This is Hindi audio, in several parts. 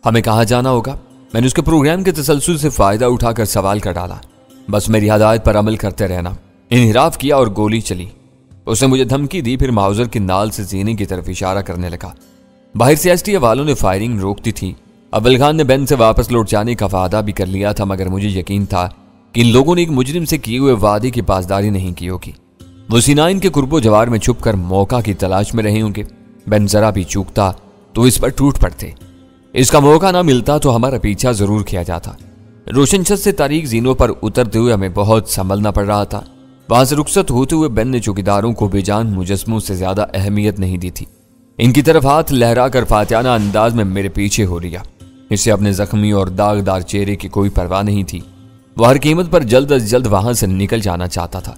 हमें कहाँ जाना होगा? मैंने उसके प्रोग्राम के तसलसल से फायदा उठाकर सवाल कर डाला। बस मेरी हदायत पर अमल करते रहना। इन्हिराफ किया और गोली चली। उसने मुझे धमकी दी, फिर माउजर की नाल से सीने की तरफ इशारा करने लगा। बाहर से एसटीएफ वालों ने फायरिंग रोकती थी। अव्वल खान ने बेन से वापस लौट जाने का वादा भी कर लिया था, मगर मुझे यकीन था कि इन लोगों ने एक मुजरिम से किए हुए वादे की पासदारी नहीं की होगी। वो सीनाइन के कुर्बो जवार में छुपकर मौका की तलाश में रहे होंगे। बेन जरा भी चूकता तो इस पर टूट पड़ते। इसका मौका ना मिलता तो हमारा पीछा जरूर किया जाता। रोशन छत से तारीख जीनों पर उतरते हुए हमें बहुत संभलना पड़ रहा था। वहां से रुखसत होते हुए बेन ने चौकीदारों को बेजान मुजस्मों से ज्यादा अहमियत नहीं दी थी। इनकी तरफ हाथ लहराकर फातियाना अंदाज में मेरे पीछे हो लिया। इससे अपने जख्मी और दागदार चेहरे की कोई परवाह नहीं थी। वह हर कीमत पर जल्द अज जल्द वहां से निकल जाना चाहता था।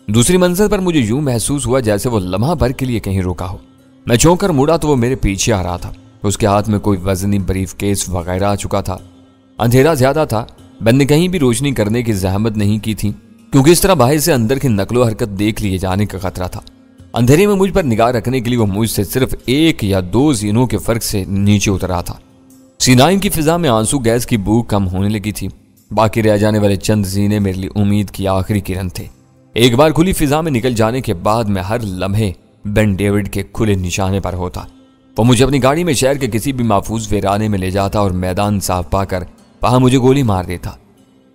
दूसरी मंजिल पर मुझे यूं महसूस हुआ जैसे वो लम्हा भर के लिए कहीं रुका हो। मैं चौंक कर मुड़ा तो वो मेरे पीछे आ रहा था। उसके हाथ में कोई वजनी ब्रीफ केस वगैरह आ चुका था। अंधेरा ज्यादा था। बेन ने कहीं भी रोशनी करने की जहमत नहीं की थी, क्योंकि इस तरह बाहर से अंदर की नकलो हरकत देख लिए जाने का खतरा था। अंधेरे में मुझ पर निगाह रखने के लिए वो मुझसे सिर्फ 1 या 2 जीनों के फर्क से नीचे उतर रहा था। सीनाइन की फिजा में आंसू गैस की बू कम होने लगी थी। बाकी रह जाने वाले चंद जीने मेरे लिए उम्मीद की आखिरी किरण थे। एक बार खुली फिजा में निकल जाने के बाद मैं हर लम्हे बेन डेविड के खुले निशाने पर होता। वो मुझे अपनी गाड़ी में शहर के किसी भी महफूज वीराने में ले जाता और मैदान साफ पाकर वहां मुझे गोली मार देता।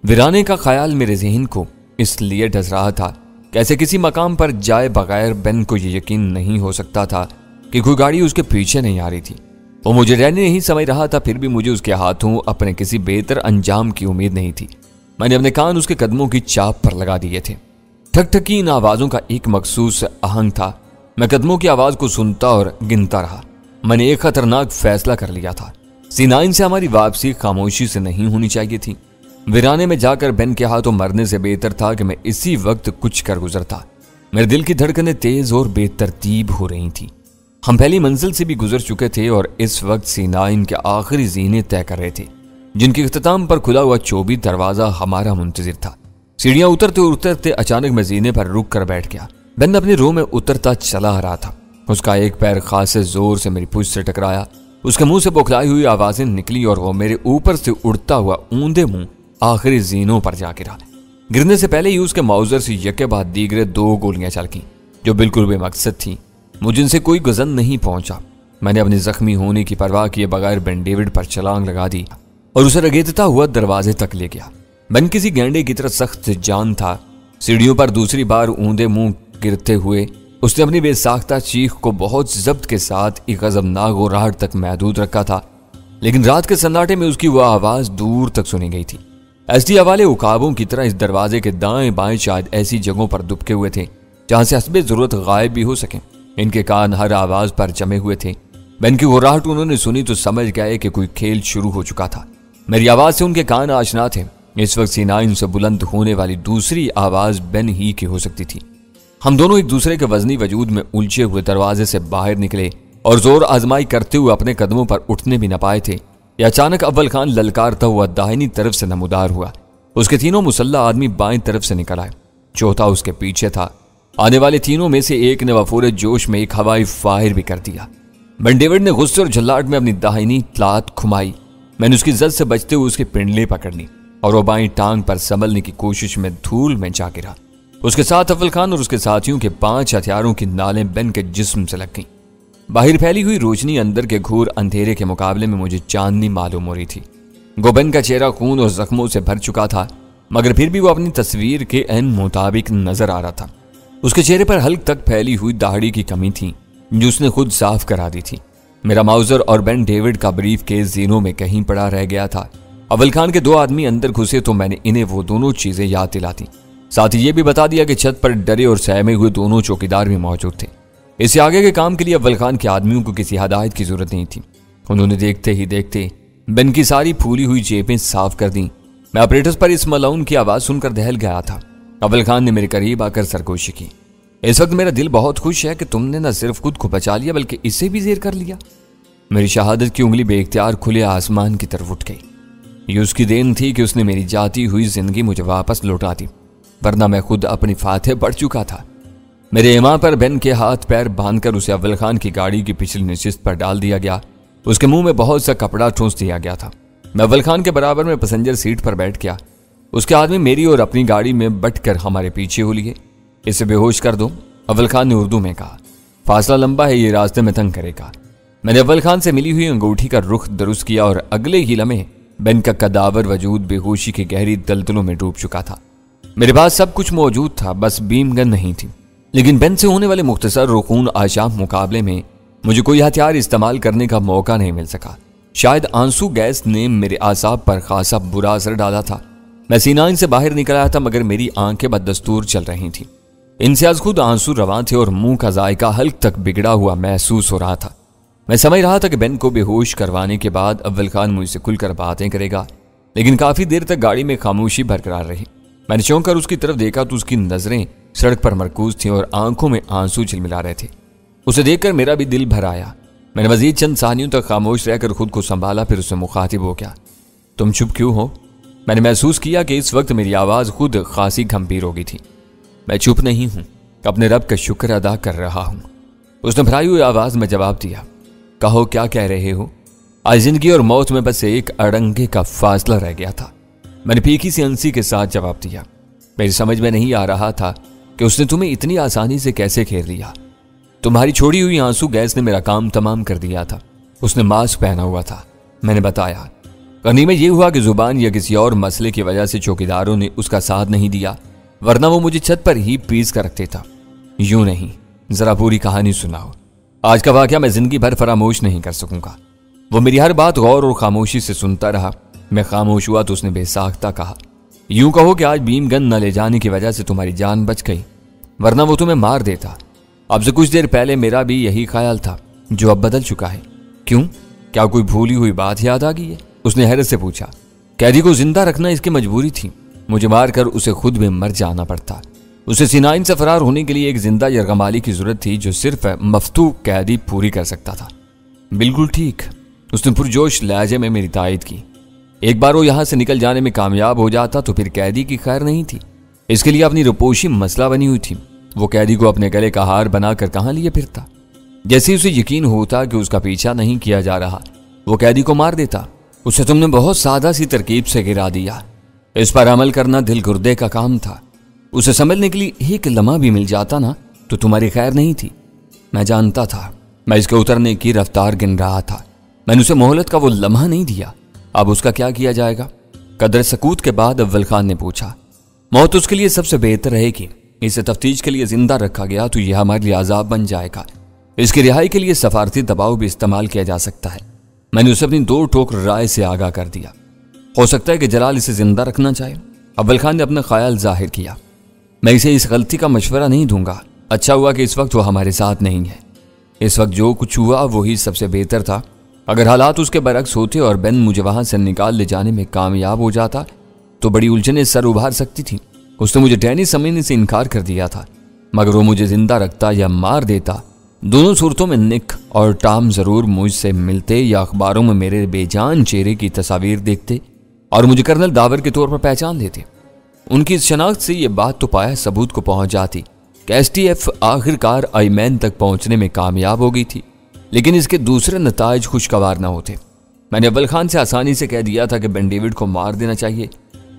वीराने का ख्याल मेरे जहन को इसलिए डस रहा था कैसे किसी मकाम पर जाए बगैर बेन को यह यकीन नहीं हो सकता था कि कोई गाड़ी उसके पीछे नहीं आ रही थी। वो मुझे रहने नहीं समझ रहा था, फिर भी मुझे उसके हाथों अपने किसी बेहतर अंजाम की उम्मीद नहीं थी। मैंने अपने कान उसके कदमों की चाप पर लगा दिए थे। ठक ठकी इन आवाजों का एक मखसूस आहंग था। मैं कदमों की आवाज को सुनता और गिनता रहा। मैंने एक खतरनाक फैसला कर लिया था। सीनाइन से हमारी वापसी खामोशी से नहीं होनी चाहिए थी। वीराने में जाकर बेन के हाथों मरने से बेहतर था कि मैं इसी वक्त कुछ कर गुजरता। मेरे दिल की धड़कनें तेज और बेतरतीब हो रही थी। हम पहली मंजिल से भी गुजर चुके थे और इस वक्त सीनाइन के आखिरी जीने तय कर रहे थे, जिनके इख्तिताम पर खुला हुआ 24 दरवाजा हमारा मुंतजिर था। सीढ़ियां उतरते उतरते अचानक मैं जीने पर रुक कर बैठ गया। बेन अपनी रो में उतरता चला आ रहा था। उसका एक पैर खासे जोर से मेरी पूंछ से टकराया। उसके मुंह से बौखलाई हुई आवाजें निकली और वो मेरे ऊपर से उड़ता हुआ ऊंधे मुंह आखिरी जीनों पर जा गिरा। गिरने से पहले ही उसके माउजर से यके बाद दीगरे 2 गोलियां चल गईं, जो बिल्कुल बेमकसद थी। मुझे इनसे कोई गजन नहीं पहुंचा। मैंने अपने जख्मी होने की परवाह किए बगैर बेन डेविड पर छलांग लगा दी और उसे रगेदता हुआ दरवाजे तक ले गया। बेन किसी गैंडे की तरह सख्त जान था। सीढ़ियों पर दूसरी बार ऊंधे मुंह गिरते हुए उसने अपनी बेसाख्ता चीख को बहुत जब्त के साथ एक गजबनाक गुर्राहट तक महदूद रखा था, लेकिन रात के सन्नाटे में उसकी वह आवाज दूर तक सुनी गई थी। एसटी वाले उकाबों की तरह इस दरवाजे के दाएं बाएं शायद ऐसी जगहों पर दुबके हुए थे जहां से हस्बे जरूरत गायब भी हो सके। इनके कान हर आवाज पर जमे हुए थे। बेन की गुर्राहट उन्होंने सुनी तो समझ गए कि कोई खेल शुरू हो चुका था। मेरी आवाज से उनके कान आशना थे। इस वक्त सीनाइन से बुलंद होने वाली दूसरी आवाज बेन ही की हो सकती थी। हम दोनों एक दूसरे के वजनी वजूद में उलझे हुए दरवाजे से बाहर निकले और जोर आजमाई करते हुए अपने कदमों पर उठने भी न पाए थे। अचानक अव्वल खान ललकारता हुआ दाहिनी तरफ से नमूदार हुआ। उसके तीनों मुसल्ला आदमी बाएं तरफ से निकल आए। चौथा उसके पीछे था। आने वाले तीनों में से एक ने वफूरे जोश में एक हवाई फायर भी कर दिया। बेन डेविड ने गुस्से और झल्लाहट में अपनी दाहिनी लात खुमाई। मैंने उसकी जद से बचते हुए उसकी पिंडली पकड़ ली और वो बाईं टांग पर संभलने की कोशिश में धूल में जा गिरा। उसके साथ अव्वल खान और उसके साथियों के 5 हथियारों की नालें बेन के जिस्म से लग गईं। बाहर फैली हुई रोशनी अंदर के घोर अंधेरे के मुकाबले में मुझे चांदनी मालूम हो रही थी। गोबेन का चेहरा खून और जख्मों से भर चुका था, मगर फिर भी वो अपनी तस्वीर के एन मुताबिक नजर आ रहा था। उसके चेहरे पर हल्क तक फैली हुई दाढ़ी की कमी थी जो उसने खुद साफ करा दी थी। मेरा माउजर और बेन डेविड का ब्रीफ केस जीनों में कहीं पड़ा रह गया था। अव्वल खान के 2 आदमी अंदर घुसे तो मैंने इन्हें वो दोनों चीजें याद दिलाती। साथ ही ये भी बता दिया कि छत पर डरे और सहमे हुए दोनों चौकीदार भी मौजूद थे। इससे आगे के काम के लिए अव्वल खान के आदमियों को किसी हदायत की जरूरत नहीं थी। उन्होंने देखते ही देखते बेन की सारी फूली हुई जेबें साफ कर दी। मैं ऑपरेटर्स पर इस मलाउन की आवाज सुनकर दहल गया था। अव्वल खान ने मेरे करीब आकर सरगोशी की। इस वक्त मेरा दिल बहुत खुश है कि तुमने न सिर्फ खुद को बचा लिया बल्कि इसे भी जेर कर लिया। मेरी शहादत की उंगली बेइख्तियार खुले आसमान की तरफ उठ गई। ये उसकी देन थी कि उसने मेरी जाती हुई जिंदगी मुझे वापस लौटा दी, वरना मैं खुद अपनी फातह पढ़ चुका था। मेरे इमाम पर बेन के हाथ पैर बांधकर उसे अव्वल खान की गाड़ी की पिछली नशिस्त पर डाल दिया गया। उसके मुंह में बहुत सा कपड़ा ठूंस दिया गया था। मैं अव्वल खान के बराबर में पैसेंजर सीट पर बैठ गया। उसके आदमी मेरी और अपनी गाड़ी में बटकर हमारे पीछे हो लिए। इसे बेहोश कर दो, अव्वल खान ने उर्दू में कहा। फासला लंबा है, ये रास्ते में तंग करेगा। मैंने अव्वल खान से मिली हुई अंगूठी का रुख दुरुस्त किया और अगले ही लम्हे बेन का कदावर वजूद बेहोशी की गहरी दलदलों में डूब चुका था। मेरे पास सब कुछ मौजूद था, बस बीम गन नहीं थी। लेकिन बेन से होने वाले मुख्तसर रुकून आशाम मुकाबले में मुझे कोई हथियार इस्तेमाल करने का मौका नहीं मिल सका। शायद आंसू गैस ने मेरे आसाब पर खासा बुरा असर डाला था। मैं सीनाइन से बाहर निकल आया था, मगर मेरी आंखें बददस्तूर चल रही थीं। इनसे आज खुद आंसू रवां थे और मुंह का जायका हल्क तक बिगड़ा हुआ महसूस हो रहा था। मैं समझ रहा था कि बेन को बेहोश करवाने के बाद अव्वल खान मुझसे खुलकर बातें करेगा, लेकिन काफी देर तक गाड़ी में खामोशी बरकरार रही। मैंने चौंक कर उसकी तरफ देखा तो उसकी नजरें सड़क पर मरकूज थीं और आंखों में आंसू झिलमिला रहे थे। उसे देखकर मेरा भी दिल भर आया। मैंने मजीद चंद सानियों तक खामोश रहकर खुद को संभाला, फिर उससे मुखातिब हो गया। तुम चुप क्यों हो? मैंने महसूस किया कि इस वक्त मेरी आवाज खुद खासी गंभीर हो गई थी। मैं चुप नहीं हूं, अपने रब का शुक्र अदा कर रहा हूं, उसने भराई हुई आवाज में जवाब दिया। कहो, क्या कह रहे हो? आज जिंदगी और मौत में बस एक अड़ंगे का फासला रह गया था। मैंने फीकी सी हंसी के साथ जवाब दिया। मेरी समझ में नहीं आ रहा था कि उसने तुम्हें इतनी आसानी से कैसे घेर लिया। तुम्हारी छोड़ी हुई आंसू गैस ने मेरा काम तमाम कर दिया था। उसने मास्क पहना हुआ था, मैंने बताया। कहानी में यह हुआ कि जुबान या किसी और मसले की वजह से चौकीदारों ने उसका साथ नहीं दिया, वरना वो मुझे छत पर ही पीस कर रखते था। यूं नहीं, जरा पूरी कहानी सुनाओ। आज का वाकया मैं जिंदगी भर फरामोश नहीं कर सकूंगा। वो मेरी हर बात गौर और खामोशी से सुनता रहा। मैं खामोश हुआ तो उसने बेसाख्ता कहा, यूं कहो कि आज बीम गन न ले जाने की वजह से तुम्हारी जान बच गई, वरना वो तुम्हें मार देता। अब से कुछ देर पहले मेरा भी यही ख्याल था, जो अब बदल चुका है। क्यों? क्या कोई भूली हुई बात याद आ गई है? उसने हैरत से पूछा। कैदी को जिंदा रखना इसकी मजबूरी थी। मुझे मारकर उसे खुद में मर जाना पड़ता। उसे सिनाइन से फरार होने के लिए एक जिंदा यरगमाली की जरूरत थी, जो सिर्फ मफ्तू कैदी पूरी कर सकता था। बिल्कुल ठीक, उसने पुरजोश लहजे में मेरी तायद की। एक बार वो यहां से निकल जाने में कामयाब हो जाता तो फिर कैदी की खैर नहीं थी। इसके लिए अपनी रुपोशी मसला बनी हुई थी। वो कैदी को अपने गले का हार बनाकर कहां लिए फिरता। जैसे ही उसे यकीन होता कि उसका पीछा नहीं किया जा रहा, वो कैदी को मार देता। उसे तुमने बहुत सादा सी तरकीब से गिरा दिया। इस पर अमल करना दिल गुर्दे का काम था। उसे समझने के लिए एक लम्हा भी मिल जाता ना तो तुम्हारी खैर नहीं थी। मैं जानता था। मैं इसके उतरने की रफ्तार गिन रहा था। मैंने उसे मोहलत का वो लम्हा नहीं दिया। अब उसका क्या किया जाएगा? कदर सकूत के बाद अव्वल खान ने पूछा। मौत उसके लिए सबसे बेहतर रहेगी। इसे तफ्तीश के लिए जिंदा रखा गया तो यह हमारे लिए आजाब बन जाएगा। इसकी रिहाई के लिए सफारती दबाव भी इस्तेमाल किया जा सकता है। मैंने उसे अपनी दो टोक राय से आगाह कर दिया। हो सकता है कि जलाल इसे जिंदा रखना चाहे। अव्वल खान ने अपना ख्याल जाहिर किया। मैं इसे इस गलती का मशवरा नहीं दूंगा। अच्छा हुआ कि इस वक्त वो हमारे साथ नहीं है। इस वक्त जो कुछ हुआ वही सबसे बेहतर था। अगर हालात उसके बरक्स होते और बेन मुझे वहां से निकाल ले जाने में कामयाब हो जाता तो बड़ी उलझनें सर उभार सकती थी। उसने मुझे टेनिस समझने से इनकार कर दिया था, मगर वो मुझे जिंदा रखता या मार देता, दोनों सूरतों में निक और टॉम जरूर मुझसे मिलते या अखबारों में मेरे बेजान चेहरे की तस्वीर देखते और मुझे कर्नल दावर के तौर पर पहचान लेते। उनकी इस शनाख्त से ये बात तो पाया सबूत को पहुंच जाती कि STF आखिरकार आईमैन तक पहुंचने में कामयाब हो गई थी, लेकिन इसके दूसरे नताइज खुशगवार न होते। मैंने अव्वल खान से आसानी से कह दिया था कि बेन डेविड को मार देना चाहिए,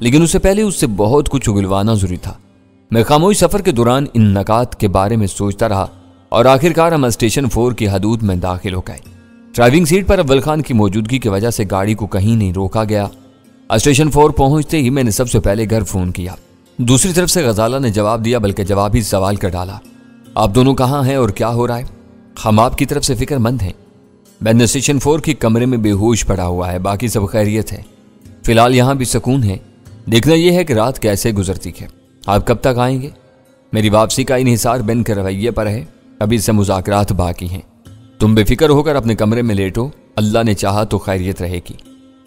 लेकिन उससे पहले उससे बहुत कुछ उगलवाना जरूरी था। मैं खामोश सफर के दौरान इन नकात के बारे में सोचता रहा और आखिरकार हम स्टेशन 4 की हदूद में दाखिल हो गए। ड्राइविंग सीट पर अव्वल खान की मौजूदगी की वजह से गाड़ी को कहीं नहीं रोका गया। स्टेशन 4 पहुंचते ही मैंने सबसे पहले घर फोन किया। दूसरी तरफ से गजाला ने जवाब दिया, बल्कि जवाब ही सवाल कर डाला। आप दोनों कहाँ हैं और क्या हो रहा है? हम आपकी तरफ से फिक्रमंद हैं। मैं स्टेशन 4 के कमरे में बेहोश पड़ा हुआ है, बाकी सब खैरियत है। फिलहाल यहाँ भी सुकून है। देखना यह है कि रात कैसे गुजरती है। आप कब तक आएंगे? मेरी वापसी का इन्हिसार बेन के रवैये पर है। अभी से मुज़ाकरात बाकी हैं। तुम बेफिक्र होकर अपने कमरे में लेटो, अल्लाह ने चाहा तो खैरियत रहेगी।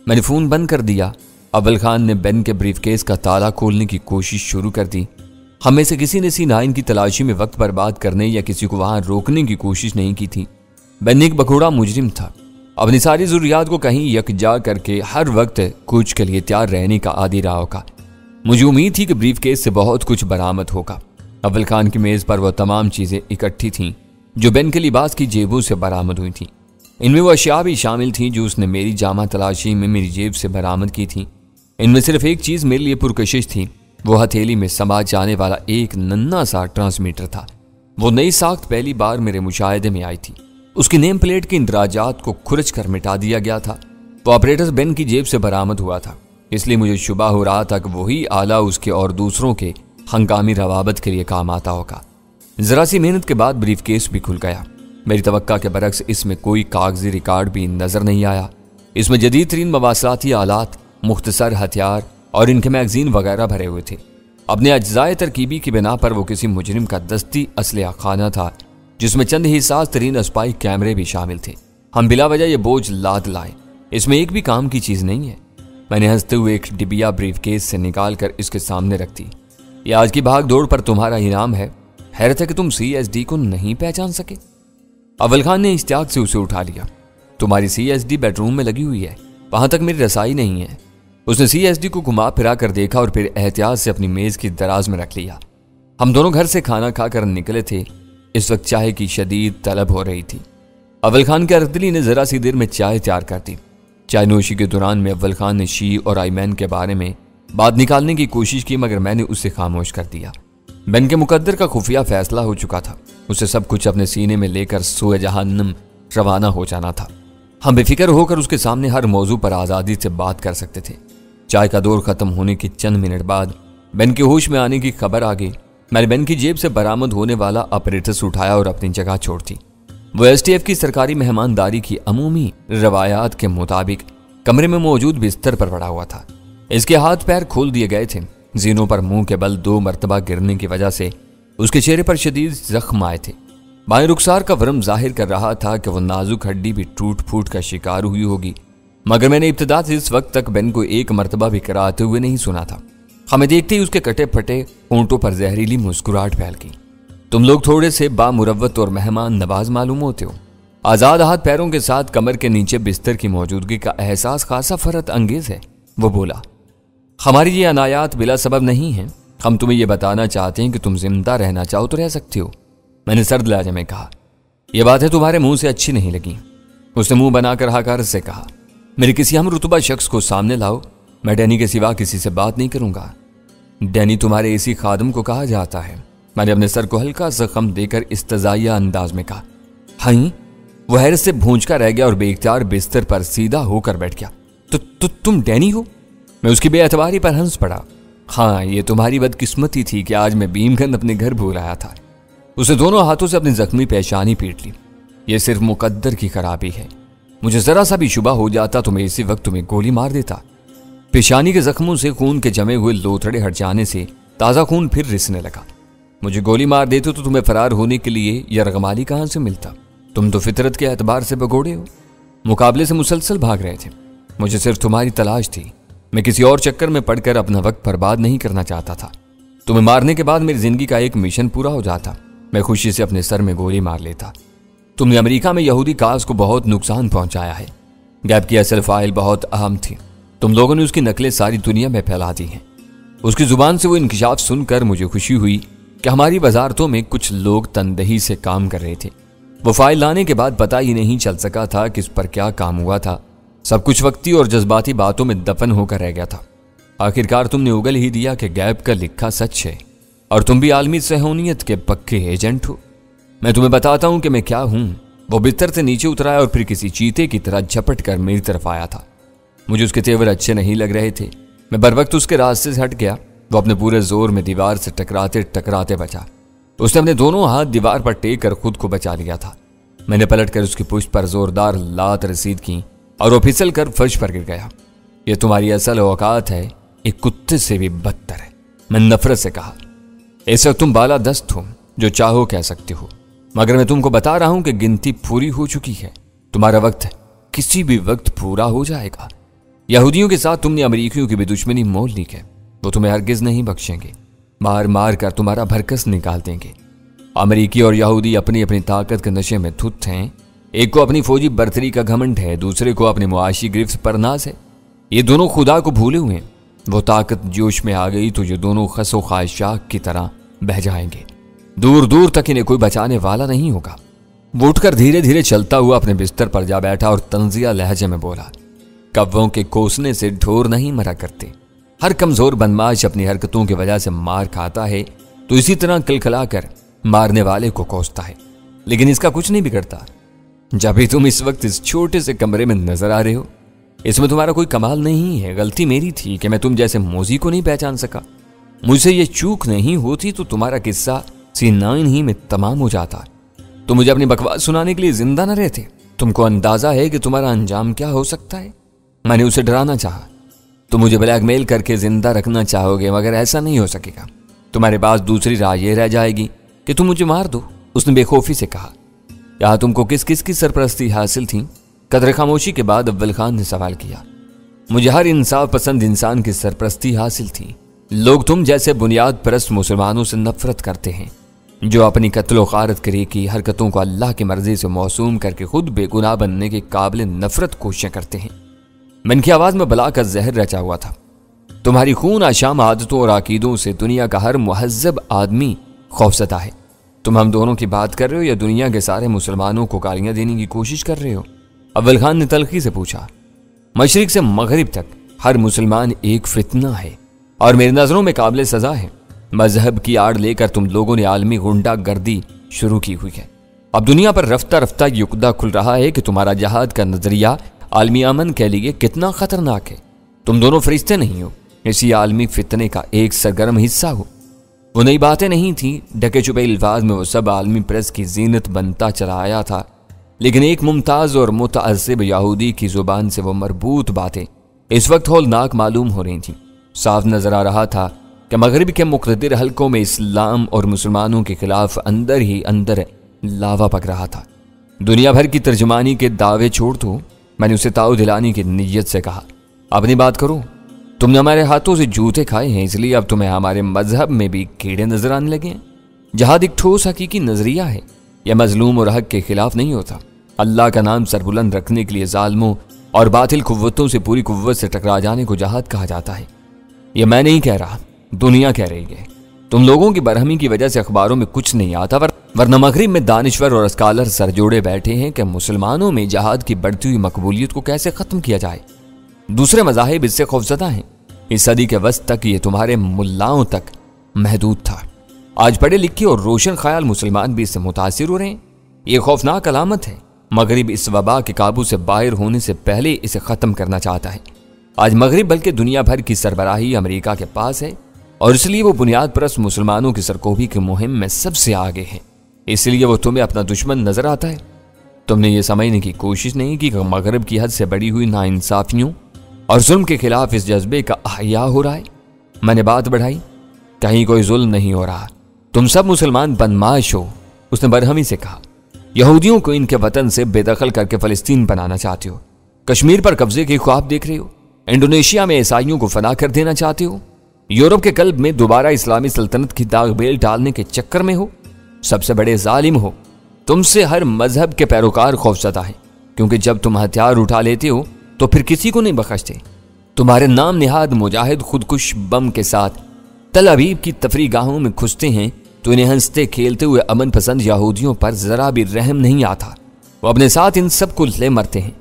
मैंने फ़ोन बंद कर दिया। अव्वल खान ने बेन के ब्रीफकेस का ताला खोलने की कोशिश शुरू कर दी। हम में से किसी ने C9 की तलाशी में वक्त बर्बाद करने या किसी को वहां रोकने की कोशिश नहीं की थी। बेन एक बखोड़ा मुजरिम था। अपनी सारी ज़रूरियात को कहीं यकजा करके हर वक्त कुछ के लिए तैयार रहने का आदी रहा होगा। मुझे उम्मीद थी कि ब्रीफकेस से बहुत कुछ बरामद होगा। अव्वल खान की मेज़ पर वह तमाम चीज़ें इकट्ठी थीं जो बेन के लिबास की जेबों से बरामद हुई थीं। इनमें वो अशिया भी शामिल थी जो उसने मेरी जामा तलाशी में मेरी जेब से बरामद की थी। इनमें सिर्फ एक चीज़ मेरे लिए पुरकशिश थी, वो हथेली में समा जाने वाला एक नन्हा सा ट्रांसमीटर था। वो नई साख्त पहली बार मेरे मुशाहिदे में आई थी। उसकी नेम प्लेट के इंदराजात को खुरच कर मिटा दिया गया था। वो ऑपरेटर बेन की जेब से बरामद हुआ था, इसलिए मुझे शुबा हो रहा था कि वही आला उसके और दूसरों के हंगामी रवाबत के लिए काम आता होगा। जरा सी मेहनत के बाद ब्रीफकेस भी खुल गया। मेरी तवक्का के बरक्स इसमें कोई कागजी रिकॉर्ड भी नजर नहीं आया। इसमें जदीद तरीन मवासलाती आलात, मुख्तसर हथियार और इनके मैगजीन वगैरह भरे हुए थे। अपने अज्जाए तरकीबी की बिना पर वो किसी मुजरिम का दस्ती असलहा खाना था, जिसमें चंद ही साज तरीन स्पाई कैमरे भी शामिल थे। हम बिला वजह ये बोझ लाद लाए, इसमें एक भी काम की चीज नहीं है। मैंने हंसते हुए एक डिबिया ब्रीफकेस से निकाल कर इसके सामने रख दी। ये आज की भाग दौड़ पर तुम्हारा इनाम है। हैरत है कि तुम CSD को नहीं पहचान सके। अव्वल खान ने इश्तियाक से उसे उठा लिया। तुम्हारी CSD बेडरूम में लगी हुई है, वहां तक मेरी रसाई नहीं है। उसने CSD को घुमा फिरा कर देखा और फिर एहतियात से अपनी मेज की दराज में रख लिया। हम दोनों घर से खाना खाकर निकले थे। इस वक्त चाय की शदीद तलब हो रही थी। अव्वल खान के अर्दली ने जरा सी देर में चाय तैयार कर दी। चाय नोशी के दौरान में अव्वल खान ने शी और आईमैन के बारे में बात निकालने की कोशिश की, मगर मैंने उसे खामोश कर दिया। बेन के मुकद्दर का खुफिया फैसला हो चुका था। उसे सब कुछ अपने सीने में लेकर सूए जहन्नम रवाना हो जाना था। हम बेफिक्र होकर उसके सामने हर मौजू पर आज़ादी से बात कर सकते थे। चाय का दौर खत्म होने के चंद मिनट बाद बेन के होश में आने की खबर आ गई। मैंने बेन की जेब से बरामद होने वाला अपरेटस उठाया और अपनी जगह छोड़ दी। वो STF की सरकारी मेहमानदारी की अमूमी रवायात के मुताबिक कमरे में मौजूद बिस्तर पर पड़ा हुआ था। इसके हाथ पैर खोल दिए गए थे। जीनों पर मुंह के बल 2 मरतबा गिरने की वजह से उसके चेहरे पर शदीद जख्म आए थे। बाएं रुखसार का वरम जाहिर कर रहा था कि वो नाजुक हड्डी भी टूट फूट का शिकार हुई होगी, मगर मैंने इब्तिदा से इस वक्त तक बेन को एक मरतबा भी कराते हुए नहीं सुना था। हमें देखते ही उसके कटे फटे होंठों पर जहरीली मुस्कुराहट फैल गई। तुम लोग थोड़े से बामुरव्वत और मेहमान नवाज मालूम होते हो। आजाद हाथ पैरों के साथ कमर के नीचे बिस्तर की मौजूदगी का एहसास खासा फरत अंगेज है। वो बोला, हमारी ये अनायात बिला सबब नहीं है। हम तुम्हें यह बताना चाहते हैं कि तुम जिंदा रहना चाहो तो रह सकते हो। मैंने सर्द लहजे में कहा, यह बातें तुम्हारे मुंह से अच्छी नहीं लगी। उसने मुंह बनाकर हकार से कहा, मेरे किसी हम रुतबा शख्स को सामने लाओ, मैं डैनी के सिवा किसी से बात नहीं करूंगा। डैनी तुम्हारे इसी खादम को कहा जाता है। मैंने अपने सर को हल्का जख्म देकर इस्तजाइया अंदाज में कहा। हाँ, वो हैरत से भूंचका रह गया और बेइख्तियार बिस्तर पर सीधा होकर बैठ गया। तो तुम डैनी हो? मैं उसकी बेअतबारी पर हंस पड़ा। हाँ, ये तुम्हारी बदकिस्मती थी कि आज मैं भीमगंज अपने घर भूल आया था। उसे दोनों हाथों से अपनी जख्मी पेशानी पीट ली। यह सिर्फ मुकद्दर की खराबी है। मुझे जरा सा भी शुबा हो जाता तो मैं इसी वक्त तुम्हें गोली मार देता। पेशानी के जख्मों से खून के जमे हुए लोथड़े हट जाने से ताज़ा खून फिर रिसने लगा। मुझे गोली मार देते तो तुम्हें फरार होने के लिए यरगमाली कहां से मिलता? तुम तो फितरत के एतबार से भगोड़े हो, मुकाबले से मुसलसल भाग रहे थे। मुझे सिर्फ तुम्हारी तलाश थी। मैं किसी और चक्कर में पड़कर अपना वक्त बर्बाद नहीं करना चाहता था। तुम्हें मारने के बाद मेरी जिंदगी का एक मिशन पूरा हो जाता। मैं खुशी से अपने सर में गोली मार लेता। तुमने अमेरिका में यहूदी काज को बहुत नुकसान पहुंचाया है। गैब की असल फाइल बहुत अहम थी। तुम लोगों ने उसकी नकलें सारी दुनिया में फैला दी हैं। उसकी जुबान से वो इंकिशाफ सुनकर मुझे खुशी हुई कि हमारी वजारतों में कुछ लोग तनदही से काम कर रहे थे। वो फाइल लाने के बाद पता ही नहीं चल सका था कि इस पर क्या काम हुआ था। सब कुछ वक्ती और जज्बाती बातों में दफन होकर रह गया था। आखिरकार तुमने उगल ही दिया कि गैब का लिखा सच है और तुम भी आलमी सहूनियत के पक्के एजेंट हो। मैं तुम्हें बताता हूं कि मैं क्या हूं। वो बिस्तर से नीचे उतरा और फिर किसी चीते की तरह झपट कर मेरी तरफ आया था। मुझे उसके तेवर अच्छे नहीं लग रहे थे। मैं बर वक्त उसके रास्ते से हट गया। वो अपने पूरे जोर में दीवार से टकराते टकराते बचा। उसने अपने दोनों हाथ दीवार पर टेक कर खुद को बचा लिया था। मैंने पलटकर उसकी पुष्ट पर जोरदार लात रसीद की और वो फिसल कर फर्श पर गिर गया। यह तुम्हारी असल औकात है, एक कुत्ते से भी बदतर है। मैंने नफरत से कहा, इस वक्त तुम बाला दस्त हो, जो चाहो कह सकते हो, मगर मैं तुमको बता रहा हूं कि गिनती पूरी हो चुकी है। तुम्हारा वक्त किसी भी वक्त पूरा हो जाएगा। यहूदियों के साथ तुमने अमरीकियों की भी दुश्मनी मोल ली है। वो तुम्हें हरगिज नहीं बख्शेंगे। मार मार कर तुम्हारा भरकस निकाल देंगे। अमरीकी और यहूदी अपनी अपनी ताकत के नशे में धुत हैं। एक को अपनी फौजी बर्तरी का घमंड है, दूसरे को अपने मुआशी गिरफ्त पर नाज है। ये दोनों खुदा को भूले हुए हैं। वो ताकत जोश में आ गई तो ये दोनों खसो ख्वाहिशाक की तरह बह जाएंगे। दूर दूर तक इन्हें कोई बचाने वाला नहीं होगा। वो उठकर धीरे धीरे चलता हुआ अपने बिस्तर पर जा बैठा और तंजिया लहजे में बोला, कौवों के कोसने से ढोर नहीं मरा करते। हर कमजोर बदमाश अपनी हरकतों की वजह से मार खाता है तो इसी तरह किलखिला कर मारने वाले को कोसता है, लेकिन इसका कुछ नहीं बिगड़ता। जब भी तुम इस वक्त इस छोटे से कमरे में नजर आ रहे हो, इसमें तुम्हारा कोई कमाल नहीं है। गलती मेरी थी कि मैं तुम जैसे मोजी को नहीं पहचान सका। मुझसे ये चूक नहीं होती तो तुम्हारा किस्सा C9 ही में तमाम हो जाता। तुम मुझे अपनी बकवास सुनाने के लिए जिंदा न रहते। तुमको अंदाजा है कि तुम्हारा अंजाम क्या हो सकता है। मैंने उसे डराना चाहा, तुम मुझे ब्लैकमेल करके जिंदा रखना चाहोगे, मगर ऐसा नहीं हो सकेगा। तुम्हारे पास दूसरी राह यह रह जाएगी कि तुम मुझे मार दो। उसने बेखौफी से कहा। यहाँ तुमको किस किस की सरपरस्ती हासिल थी? कदर खामोशी के बाद अव्वल खान ने सवाल किया। मुझे हर इंसाफ पसंद इंसान की सरपरस्ती हासिल थी। लोग तुम जैसे बुनियाद परस्त मुसलमानों से नफरत करते हैं, जो अपनी कत्लो गारत करे की हरकतों को अल्लाह की मर्जी से मौसूम करके खुद बेगुनाह बनने के काबिल नफरत कोशिशें करते हैं। मन की आवाज में बला का जहर रचा हुआ था। तुम्हारी खून आशाम आदतों और अकीदों से दुनिया का हर मुहज्जब आदमी खौफजदा है। तुम हम दोनों की बात कर रहे हो या दुनिया के सारे मुसलमानों को गालियां देने की कोशिश कर रहे हो? अव्वल खान ने तल्खी से पूछा। मशरिक से मगरिब तक हर मुसलमान एक फितना है और मेरी नजरों में काबिल सजा है। मजहब की आड़ लेकर तुम लोगों ने आलमी गुंडागर्दी शुरू की हुई है। अब दुनिया पर रफ्ता रफ्ता युक्दा खुल रहा है कि तुम्हारा जहाद का नजरिया आलमी अमन के लिए कितना खतरनाक है। तुम दोनों फरिश्ते नहीं हो, इसी आलमी फितने का एक सरगर्म हिस्सा हो। वो नई बातें नहीं थी, ढके छुपे अल्फाज में वो सब आलमी प्रेस की जीनत बनता चला आया था, लेकिन एक मुमताज और मुतअस्सिब यहूदी की जुबान से वो मरबूत बातें इस वक्त हौलनाक मालूम हो रही थीं। साफ नजर आ रहा था कि मगरिब के मुक़तदिर हलकों में इस्लाम और मुसलमानों के खिलाफ अंदर ही अंदर लावा पक रहा था। दुनिया भर की तर्जुमानी के दावे छोड़ दो, मैंने उसे ताऊ दिलाने की नीयत से कहा। अपनी बात करो। तुमने हमारे हाथों से जूते खाए हैं, इसलिए अब तुम्हें हमारे मजहब में भी कीड़े नजर आने लगे हैं। जहाद एक ठोस हकीकी नजरिया है, यह मजलूम और हक के खिलाफ नहीं होता। अल्लाह का नाम सरबुलंद रखने के लिए जालिमों और बातिल कुव्वतों से पूरी कुव्वत से टकरा जाने को जहाद कहा जाता है। यह मैं नहीं कह रहा, दुनिया कह रही है। तुम लोगों की बरहमी की वजह से अखबारों में कुछ नहीं आता, वरना मगरिब में दानिश्वर और स्कॉलर सर जोड़े बैठे हैं कि मुसलमानों में जहाद की बढ़ती हुई मकबूलियत को कैसे खत्म किया जाए। दूसरे मज़ाहिब इससे खौफजदा हैं। इस सदी के वस्त तक ये तुम्हारे मुल्लाओं तक महदूद था। आज पढ़े लिखे और रोशन ख्याल मुसलमान भी इससे मुतासिर हो रहे हैं। ये खौफनाक अलामत है। मगरिब इस वबा के काबू से बाहर होने से पहले इसे खत्म करना चाहता है। आज मगरिब बल्कि दुनिया भर की सरबराही अमेरिका के पास है और इसलिए वो बुनियाद परस्त मुसलमानों की सरकोबी की मुहिम में सबसे आगे है। इसलिए वो तुम्हें अपना दुश्मन नजर आता है। तुमने ये समझने की कोशिश नहीं की कि मगरिब की हद से बढ़ी हुई नाइंसाफियों और जुल्म के खिलाफ इस जज्बे का अहया हो रहा है। मैंने बात बढ़ाई, कहीं कोई जुल्म नहीं हो रहा, तुम सब मुसलमान बदमाश हो। उसने बरहमी से कहा। यहूदियों को इनके वतन से बेदखल करके फलस्तीन बनाना चाहते हो, कश्मीर पर कब्जे के ख्वाब देख रहे हो, इंडोनेशिया में ईसाइयों को फना कर देना चाहते हो, यूरोप के कल्ब में दोबारा इस्लामी सल्तनत की दागबेल डालने के चक्कर में हो, सबसे बड़े जालिम हो। तुमसे हर मजहब के पैरोकार खौफजदा है, क्योंकि जब तुम हथियार उठा लेते हो तो फिर किसी को नहीं बख्शते। तुम्हारे नाम निहाद मुजाहिद खुदकुश बम के साथ तल अबीब की तफरीगाहों में घुसते हैं तो इन्हें हंसते खेलते हुए अमन पसंद यहूदियों पर जरा भी रहम नहीं आता। वो अपने साथ इन सब को ले मरते हैं।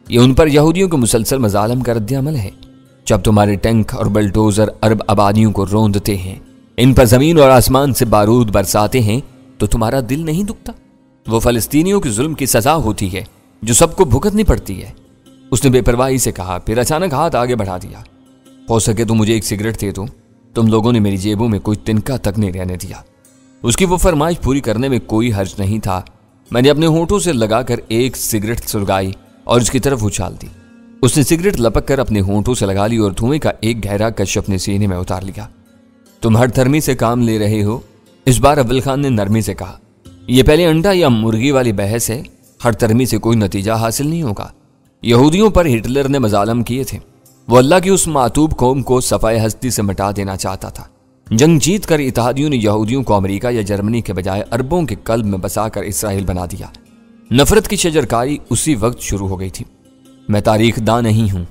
ये उन पर यहूदियों के मुसलसल मजालम का रद्द-ए-अमल है। जब तुम्हारे टैंक और बुलडोजर अरब आबादियों को रौंदते हैं, इन पर जमीन और आसमान से बारूद बरसाते हैं, तो तुम्हारा दिल नहीं दुखता? वो फलस्तीनियों के जुल्म की सजा होती है जो सबको भुगतनी पड़ती है। उसने बेपरवाही से कहा, फिर अचानक हाथ आगे बढ़ा दिया। हो सके तो मुझे एक सिगरेट दे दो। तुम लोगों ने मेरी जेबों में कोई तिनका तक नहीं रहने दिया। उसकी वो फरमाइश पूरी करने में कोई हर्ज नहीं था। मैंने अपने होठों से लगाकर एक सिगरेट सुलगाई और उसकी तरफ उछाल दी। उसने सिगरेट लपक कर अपने होठों से लगा ली और धुएं का एक गहरा कश अपने सीने में उतार लिया। तुम हर थर्मी से काम ले रहे हो, इस बार अव्वल खान ने नरमी से कहा। यह पहले अंडा या मुर्गी वाली बहस है। हर तरमी से कोई नतीजा हासिल नहीं होगा। यहूदियों पर हिटलर ने मजालम किए थे। वो अल्लाह की उस मातूब कौम को सफाए हस्ती से मिटा देना चाहता था। जंग जीत कर इत्तेहादियों ने यहूदियों को अमेरिका या जर्मनी के बजाय अरबों के कल्ब में बसाकर इसराइल बना दिया। नफरत की शजरकारी उसी वक्त शुरू हो गई थी। मैं तारीख दां नहीं हूं,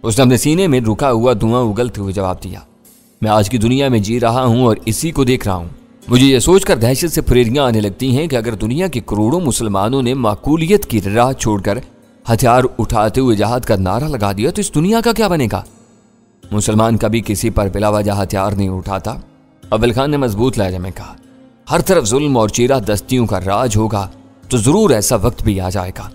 उसने अपने सीने में रुका हुआ धुआं उगलते हुए जवाब दिया। मैं आज की दुनिया में जी रहा हूं और इसी को देख रहा हूं। मुझे यह सोचकर दहशत से फुरेरियां आने लगती हैं कि अगर दुनिया के करोड़ों मुसलमानों ने माकूलियत की राह छोड़कर हथियार उठाते हुए जहाद का नारा लगा दिया तो इस दुनिया का क्या बनेगा। मुसलमान कभी किसी पर बिला वजह हथियार नहीं उठाता। अव्वल खान ने मजबूत लहजे में कहा, हर तरफ जुल्म और चीरा दस्तियों का राज होगा तो जरूर ऐसा वक्त भी आ जाएगा